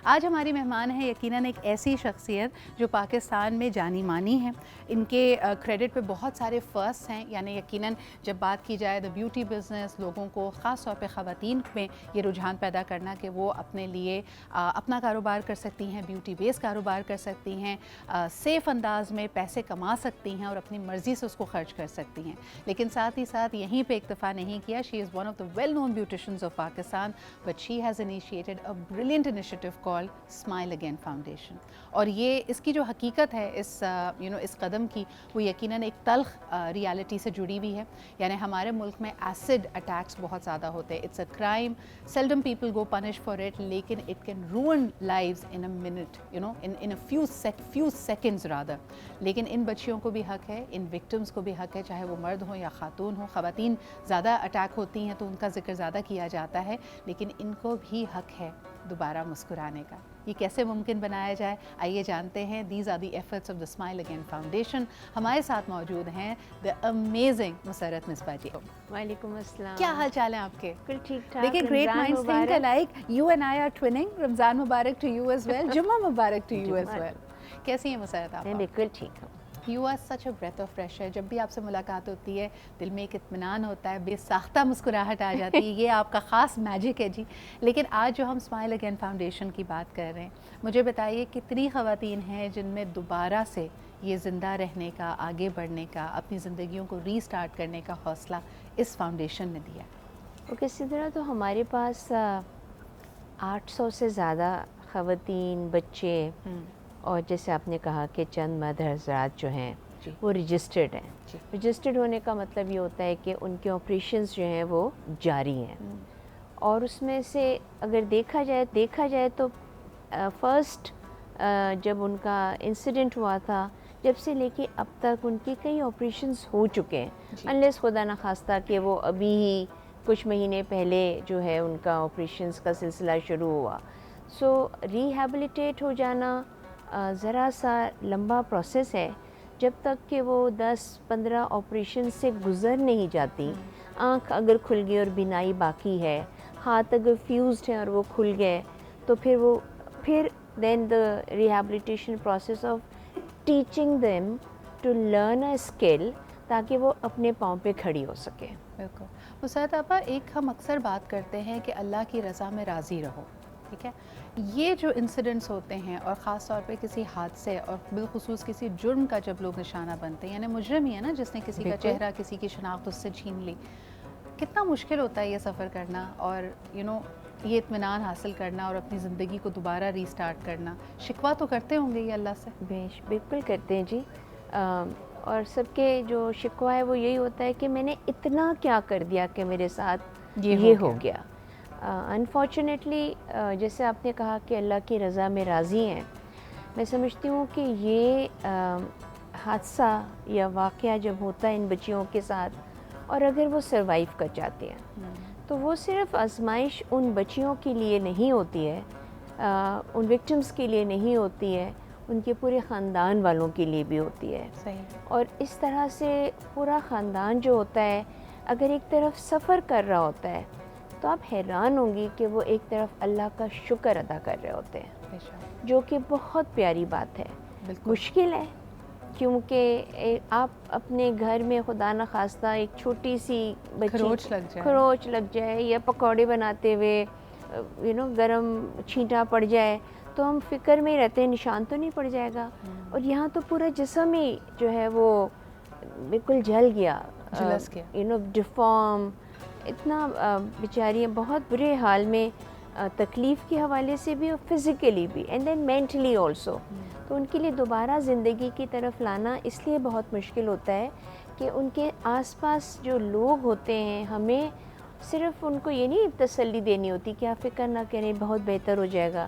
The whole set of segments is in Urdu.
آج ہماری مہمان ہیں یقیناً ایک ایسی شخصیت جو پاکستان میں جانی مانی ہے. ان کے کریڈٹ پہ بہت سارے فرسٹ ہیں, یعنی یقیناً جب بات کی جائے دا بیوٹی بزنس, لوگوں کو خاص طور پہ خواتین میں یہ رجحان پیدا کرنا کہ وہ اپنے لیے اپنا کاروبار کر سکتی ہیں, بیوٹی بیس کاروبار کر سکتی ہیں, سیف انداز میں پیسے کما سکتی ہیں اور اپنی مرضی سے اس کو خرچ کر سکتی ہیں. لیکن ساتھ ہی ساتھ یہیں پہ اکتفا نہیں کیا. She is one of the well known beauticians of Pakistan, but she has initiated a brilliant initiative called smile again foundation. اور یہ اس کی جو حقیقت ہے اس قدم کی, وہ یقیناً ایک تلخ ریالٹی سے جڑی ہوئی ہے. یعنی ہمارے ملک میں ایسڈ اٹیکس بہت زیادہ ہوتے ہیں. It's a crime, seldom people go punish for it, لیکن it can ruin lives in a minute, in a few seconds rather. لیکن ان بچیوں کو بھی حق ہے, ان وکٹمز کو بھی حق ہے, چاہے وہ مرد ہوں یا خاتون ہوں. خواتین زیادہ اٹیک ہوتی ہیں تو ان کا ذکر زیادہ کیا جاتا ہے, لیکن ان کو بھی حق ہے دوبارہ مسکرانے کا. یہ کیسے ممکن بنایا جائے, آئیے جانتے ہیں. These are the efforts of the Smile again Foundation. ہمارے ساتھ موجود ہیں دا امیزنگ مسرت مصباح جی. وعلیکم السلام. کیا حال چال ہیں آپ کے؟ بالکل ٹھیک ٹھاک. دیکھیں, great minds think alike. You and I are twinning. Ramzan Mubarak to you as well. Jumma Mubarak to you as well. کیسی ہیں مسرت آپ؟ میں بالکل ٹھیک ہوں. You are such a breath of fresh air. جب بھی آپ سے ملاقات ہوتی ہے دل میں ایک اطمینان ہوتا ہے, بے ساختہ مسکراہٹ آ جاتی ہے. یہ آپ کا خاص میجک ہے جی. لیکن آج جو ہم اسمائل اگین فاؤنڈیشن کی بات کر رہے ہیں, مجھے بتائیے کتنی خواتین ہیں جن میں دوبارہ سے یہ زندہ رہنے کا, آگے بڑھنے کا, اپنی زندگیوں کو ری اسٹارٹ کرنے کا حوصلہ اس فاؤنڈیشن نے دیا؟ وہ کسی طرح تو ہمارے پاس 800 سے زیادہ خواتین, بچے, اور جیسے آپ نے کہا کہ چند مرد حضرات جو ہیں وہ رجسٹرڈ ہیں. رجسٹرڈ ہونے کا مطلب یہ ہوتا ہے کہ ان کے آپریشنز جو ہیں وہ جاری ہیں. اور اس میں سے اگر دیکھا جائے تو فرسٹ جب ان کا انسیڈنٹ ہوا تھا, جب سے لے کے اب تک ان کے کئی آپریشنز ہو چکے ہیں, انلیس خدا نخواستہ کہ وہ ابھی ہی کچھ مہینے پہلے جو ہے ان کا آپریشنز کا سلسلہ شروع ہوا. سو ریہیبلیٹیٹ ہو جانا ذرا سا لمبا پروسیس ہے. جب تک کہ وہ 10-15 آپریشن سے گزر نہیں جاتی, آنکھ اگر کھل گئی اور بینائی باقی ہے, ہاتھ اگر فیوزڈ ہیں اور وہ کھل گئے, تو پھر then the rehabilitation process of teaching them to learn a skill, تاکہ وہ اپنے پاؤں پہ کھڑی ہو سکے. بالکل. مسرت آپا, ایک ہم اکثر بات کرتے ہیں کہ اللہ کی رضا میں راضی رہو, ٹھیک ہے. یہ جو انسیڈنٹس ہوتے ہیں, اور خاص طور پہ کسی حادثے اور بالخصوص کسی جرم کا جب لوگ نشانہ بنتے ہیں, یعنی مجرم ہی ہے نا جس نے کسی کا چہرہ, کسی کی شناخت اس سے چھین لی, کتنا مشکل ہوتا ہے یہ سفر کرنا, اور یہ اطمینان حاصل کرنا اور اپنی زندگی کو دوبارہ ری اسٹارٹ کرنا. شکوہ تو کرتے ہوں گے یہ اللہ سے؟ بالکل کرتے ہیں جی. اور سب کے جو شکوہ ہے وہ یہی ہوتا ہے کہ میں نے اتنا کیا کر دیا کہ میرے ساتھ یہ ہو گیا. انفارچونیٹلی جیسے آپ نے کہا کہ اللہ کی رضا میں راضی ہیں, میں سمجھتی ہوں کہ یہ حادثہ یا واقعہ جب ہوتا ہے ان بچیوں کے ساتھ, اور اگر وہ سروائیو کر جاتے ہیں, تو وہ صرف آزمائش ان بچیوں کے لیے نہیں ہوتی ہے, ان وکٹمز کے لیے نہیں ہوتی ہے, ان کے پورے خاندان والوں کے لیے بھی ہوتی ہے. اور اس طرح سے پورا خاندان جو ہوتا ہے, اگر ایک طرف سفر کر رہا ہوتا ہے, تو آپ حیران ہوں گی کہ وہ ایک طرف اللہ کا شکر ادا کر رہے ہوتے ہیں, جو کہ بہت پیاری بات ہے. مشکل ہے کیونکہ آپ اپنے گھر میں خدا نخواستہ ایک چھوٹی سی کھروچ لگ جائے یا پکوڑے بناتے ہوئے گرم چھینٹا پڑ جائے, تو ہم فکر میں رہتے ہیں نشان تو نہیں پڑ جائے گا. اور یہاں تو پورا جسم ہی جو ہے وہ بالکل جل گیا, ڈیفارم, اتنا بیچاریاں بہت برے حال میں, تکلیف کے حوالے سے بھی اور فزیکلی بھی, اینڈ دین مینٹلی آلسو. تو ان کے لیے دوبارہ زندگی کی طرف لانا اس لیے بہت مشکل ہوتا ہے کہ ان کے آس پاس جو لوگ ہوتے ہیں, ہمیں صرف ان کو یہ نہیں تسلی دینی ہوتی کہ آپ فکر نہ کریں بہت بہتر ہو جائے گا,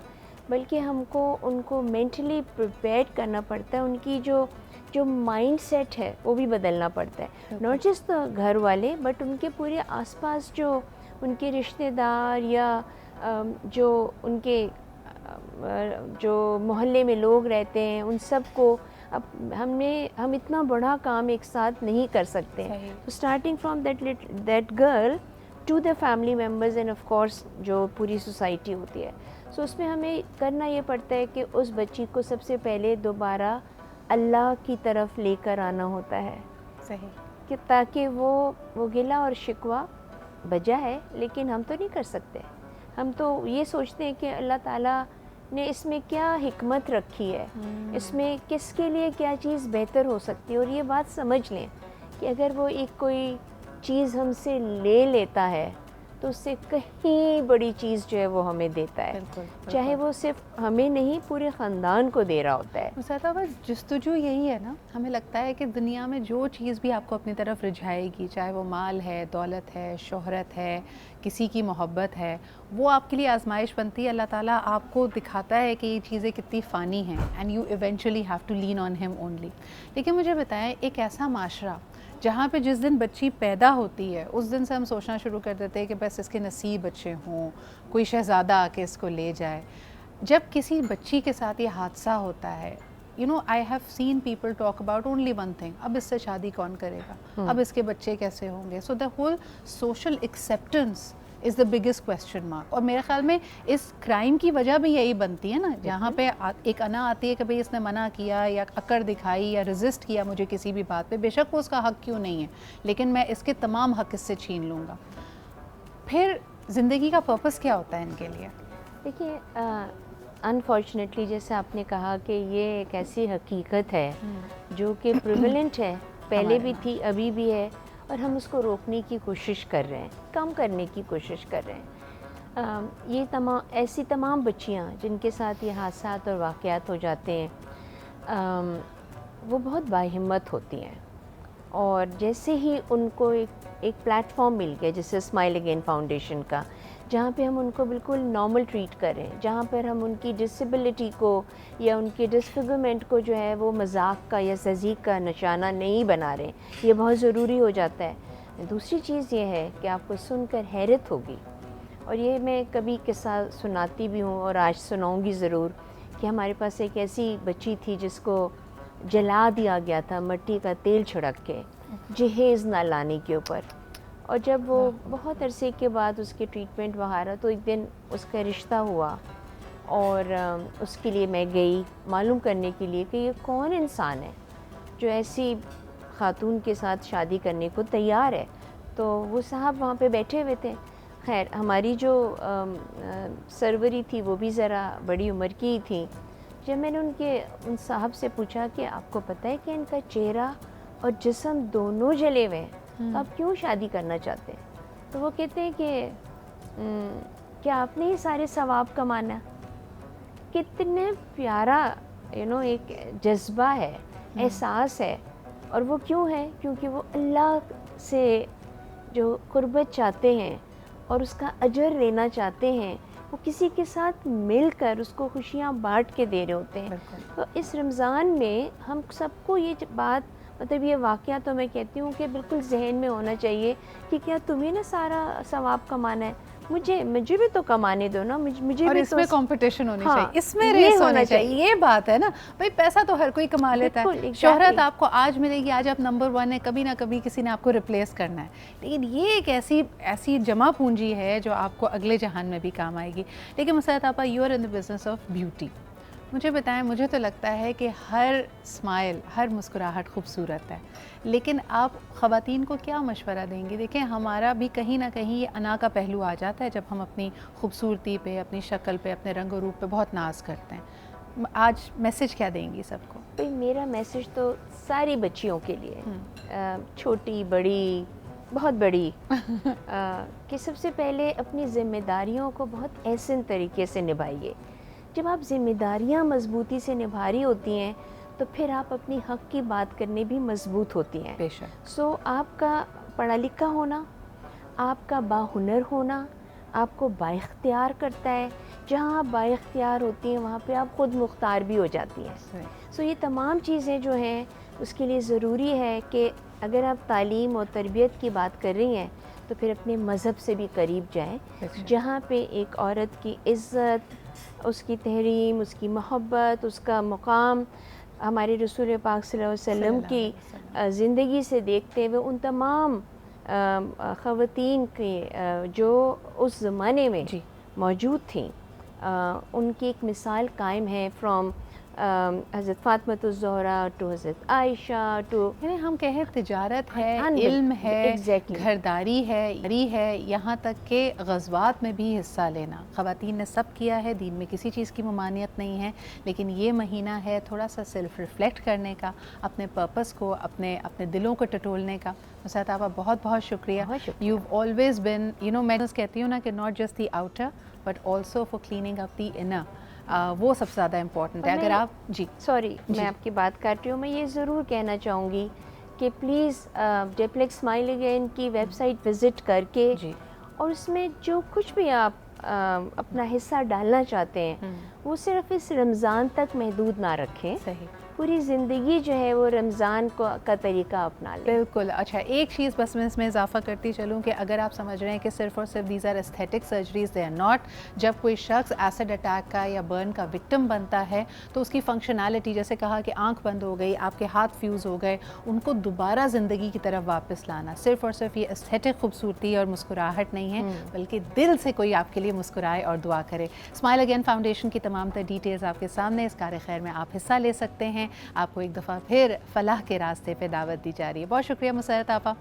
بلکہ ہم کو ان کو مینٹلی پریپیئرڈ کرنا پڑتا ہے. ان کی جو مائنڈ سیٹ ہے وہ بھی بدلنا پڑتا ہے, ناٹ جسٹ گھر والے, بٹ ان کے پورے آس پاس جو ان کے رشتہ دار یا جو ان کے جو محلے میں لوگ رہتے ہیں, ان سب کو ہم اتنا بڑا کام ایک ساتھ نہیں کر سکتے. Starting from that girl to the family members and of course جو پوری سوسائٹی ہوتی ہے. سو اس میں ہمیں کرنا یہ پڑتا ہے کہ اس بچی کو سب سے پہلے دوبارہ اللہ کی طرف لے کر آنا ہوتا ہے، صحیح، کہ تاکہ وہ گلہ اور شکوہ بجا ہے لیکن ہم تو نہیں کر سکتے. ہم تو یہ سوچتے ہیں کہ اللہ تعالیٰ نے اس میں کیا حکمت رکھی ہے، اس میں کس کے لیے کیا چیز بہتر ہو سکتی ہے. اور یہ بات سمجھ لیں کہ اگر وہ ایک کوئی چیز ہم سے لے لیتا ہے تو اس سے کہیں بڑی چیز جو ہے وہ ہمیں دیتا ہے، بالکل، چاہے وہ صرف ہمیں نہیں پورے خاندان کو دے رہا ہوتا ہے. مساطا بس جستجو یہی ہے نا، ہمیں لگتا ہے کہ دنیا میں جو چیز بھی آپ کو اپنی طرف رجھائے گی، چاہے وہ مال ہے، دولت ہے، شہرت ہے، کسی کی محبت ہے، وہ آپ کے لیے آزمائش بنتی ہے. اللہ تعالیٰ آپ کو دکھاتا ہے کہ یہ چیزیں کتنی فانی ہیں، and you eventually have to lean on him only. لیکن مجھے بتائیں، ایک ایسا معاشرہ جہاں پہ جس دن بچی پیدا ہوتی ہے اس دن سے ہم سوچنا شروع کر دیتے ہیں کہ بس اس کے نصیب اچھے ہوں، کوئی شہزادہ آ کے اس کو لے جائے. جب کسی بچی کے ساتھ یہ حادثہ ہوتا ہے، I have seen people talk about only one thing: اب اس سے شادی کون کرے گا، اب اس کے بچے کیسے ہوں گے. So the whole social acceptance is the biggest question mark. اور میرے خیال میں اس کرائم کی وجہ بھی یہی بنتی ہے نا، جہاں پہ ایک انا آتی ہے کہ بھئی اس نے منع کیا یا اکڑ دکھائی یا ریزسٹ کیا مجھے کسی بھی بات پہ، بے شک وہ اس کا حق کیوں نہیں ہے، لیکن میں اس کے تمام حق اس سے چھین لوں گا. پھر زندگی کا پرپس کیا ہوتا ہے ان کے لیے؟ دیکھیے، انفارچونیٹلی جیسے آپ نے کہا کہ یہ ایک ایسی حقیقت ہے جو کہ پریویلنٹ ہے، پہلے بھی تھی، ابھی بھی ہے، اور ہم اس کو روکنے کی کوشش کر رہے ہیں، کم کرنے کی کوشش کر رہے ہیں. یہ ایسی تمام بچیاں جن کے ساتھ یہ حادثات اور واقعات ہو جاتے ہیں، وہ بہت باہمت ہوتی ہیں. اور جیسے ہی ان کو ایک پلیٹ فارم مل گیا جیسے اسمائل اگین فاؤنڈیشن کا، جہاں پہ ہم ان کو بالکل نارمل ٹریٹ کریں، جہاں پر ہم ان کی ڈسیبلٹی کو یا ان کی ڈسفگرمنٹ کو جو ہے وہ مذاق کا یا تہذیب کا نشانہ نہیں بنا رہے، یہ بہت ضروری ہو جاتا ہے. دوسری چیز یہ ہے کہ آپ کو سن کر حیرت ہوگی، اور یہ میں کبھی قصہ سناتی بھی ہوں اور آج سناؤں گی ضرور، کہ ہمارے پاس ایک ایسی بچی تھی جس کو جلا دیا گیا تھا مٹی کا تیل چھڑک کے جہیز نہ لانے کے اوپر. اور جب وہ بہت عرصے کے بعد اس کے ٹریٹمنٹ وہاں رہا تو ایک دن اس کا رشتہ ہوا، اور اس کے لیے میں گئی معلوم کرنے کے لیے کہ یہ کون انسان ہے جو ایسی خاتون کے ساتھ شادی کرنے کو تیار ہے. تو وہ صاحب وہاں پہ بیٹھے ہوئے تھے. خیر ہماری جو سروری تھی وہ بھی ذرا بڑی عمر کی ہی تھی. جب میں نے ان صاحب سے پوچھا کہ آپ کو پتہ ہے کہ ان کا چہرہ اور جسم دونوں جلے ہوئے ہیں، تو آپ کیوں شادی کرنا چاہتے ہیں؟ تو وہ کہتے ہیں کہ کیا آپ نے یہ سارے ثواب کمانا؟ کتنے پیارا ایک جذبہ ہے، احساس ہے. اور وہ کیوں ہے؟ کیونکہ وہ اللہ سے جو قربت چاہتے ہیں اور اس کا اجر لینا چاہتے ہیں، وہ کسی کے ساتھ مل کر اس کو خوشیاں بانٹ کے دے رہے ہوتے ہیں. تو اس رمضان میں ہم سب کو یہ بات، مطلب یہ واقعہ تو میں کہتی ہوں کہ بالکل ذہن میں ہونا چاہیے کہ کیا تمہیں نا سارا ثواب کمانا ہے، مجھے بھی تو کمانے دو نا، مجھے اور بھی اس تو میں کمپٹیشن ہونی ہاں، چاہیے، اس میں یہ ریس ہونا ہونی چاہیے. چاہیے. یہ بات ہے نا بھائی، پیسہ تو ہر کوئی کما لیتا ہے، بالکل، شہرت exactly. آپ کو آج ملے گی، آج آپ نمبر 1 ہے، کبھی نہ کبھی کسی نے آپ کو ریپلیس کرنا ہے. لیکن یہ ایک ایسی جمع پونجی ہے جو آپ کو اگلے جہان میں بھی کام آئے گی. لیکن مسرت آپا، you are in the business of beauty. مجھے بتائیں، مجھے تو لگتا ہے کہ ہر اسمائل، ہر مسکراہٹ خوبصورت ہے، لیکن آپ خواتین کو کیا مشورہ دیں گی؟ دیکھیں، ہمارا بھی کہیں نہ کہیں یہ انا کا پہلو آ جاتا ہے جب ہم اپنی خوبصورتی پہ، اپنی شکل پہ، اپنے رنگ و روپ پہ بہت ناز کرتے ہیں. آج میسج کیا دیں گی سب کو؟ بھئی میرا میسج تو ساری بچیوں کے لیے، چھوٹی بڑی بہت بڑی، کہ سب سے پہلے اپنی ذمہ داریوں کو بہت احسن طریقے سے نبھائیے. جب آپ ذمہ داریاں مضبوطی سے نبھا رہی ہوتی ہیں تو پھر آپ اپنی حق کی بات کرنے بھی مضبوط ہوتی ہیں. بے شک. سو آپ کا پڑھا لکھا ہونا، آپ کا باہنر ہونا آپ کو با اختیار کرتا ہے. جہاں آپ با اختیار ہوتی ہیں وہاں پہ آپ خود مختار بھی ہو جاتی ہیں. سو یہ تمام چیزیں جو ہیں اس کے لیے ضروری ہے کہ اگر آپ تعلیم اور تربیت کی بات کر رہی ہیں تو پھر اپنے مذہب سے بھی قریب جائیں، جہاں پہ ایک عورت کی عزت، اس کی تحریم، اس کی محبت، اس کا مقام ہمارے رسول پاک صلی اللہ علیہ وسلم کی زندگی سے دیکھتے ہوئے ان تمام خواتین کے جو اس زمانے میں موجود تھیں ان کی ایک مثال قائم ہے فرام حضرت فاطمۃ الزہرا ٹو حضرت عائشہ ٹو، یعنی ہم کہیں تجارت ہے، 100 علم ہے، exactly. گھرداری ہے، یہاں تک کہ غزوات میں بھی حصہ لینا خواتین نے سب کیا ہے، دین میں کسی چیز کی ممانعت نہیں ہے، لیکن یہ مہینہ ہے تھوڑا سا سیلف ریفلیکٹ کرنے کا، اپنے پرپس کو، اپنے دلوں کو ٹٹولنے کا۔ مسرت آپا بہت بہت شکریہ، بہت شکریہ۔ یو آلویز بن میں کہتی ہوں نا کہ not just the outer but also for cleaning up the inner, وہ سب سے زیادہ امپورٹنٹ ہے۔ اگر آپ سوری میں آپ کی بات کاٹ رہی ہوں، میں یہ ضرور کہنا چاہوں گی کہ پلیز ڈیپلیکس اسمائل اگین کی ویب سائٹ وزٹ کر کے اور اس میں جو کچھ بھی آپ اپنا حصہ ڈالنا چاہتے ہیں وہ صرف اس رمضان تک محدود نہ رکھیں، صحیح، پوری زندگی جو ہے وہ رمضان کا طریقہ اپنا لیں۔ بالکل۔ اچھا ایک چیز بس میں اس میں اضافہ کرتی چلوں کہ اگر آپ سمجھ رہے ہیں کہ صرف اور صرف these are aesthetic surgeries, they are not, جب کوئی شخص ایسڈ اٹیک کا یا برن کا وکٹم بنتا ہے تو اس کی فنکشنالٹی، جیسے کہا کہ آنکھ بند ہو گئی، آپ کے ہاتھ فیوز ہو گئے، ان کو دوبارہ زندگی کی طرف واپس لانا صرف اور صرف یہ ایستھیٹک خوبصورتی اور مسکراہٹ نہیں ہے، بلکہ دل سے کوئی آپ کے لیے مسکرائے اور دعا کرے۔ اسمائل اگین فاؤنڈیشن کی تمام تر ڈیٹیلز آپ کے سامنے، اس کار خیر میں آپ حصہ لے سکتے ہیں۔ آپ کو ایک دفعہ پھر فلاح کے راستے پہ دعوت دی جا رہی ہے۔ بہت شکریہ مسرت آپا،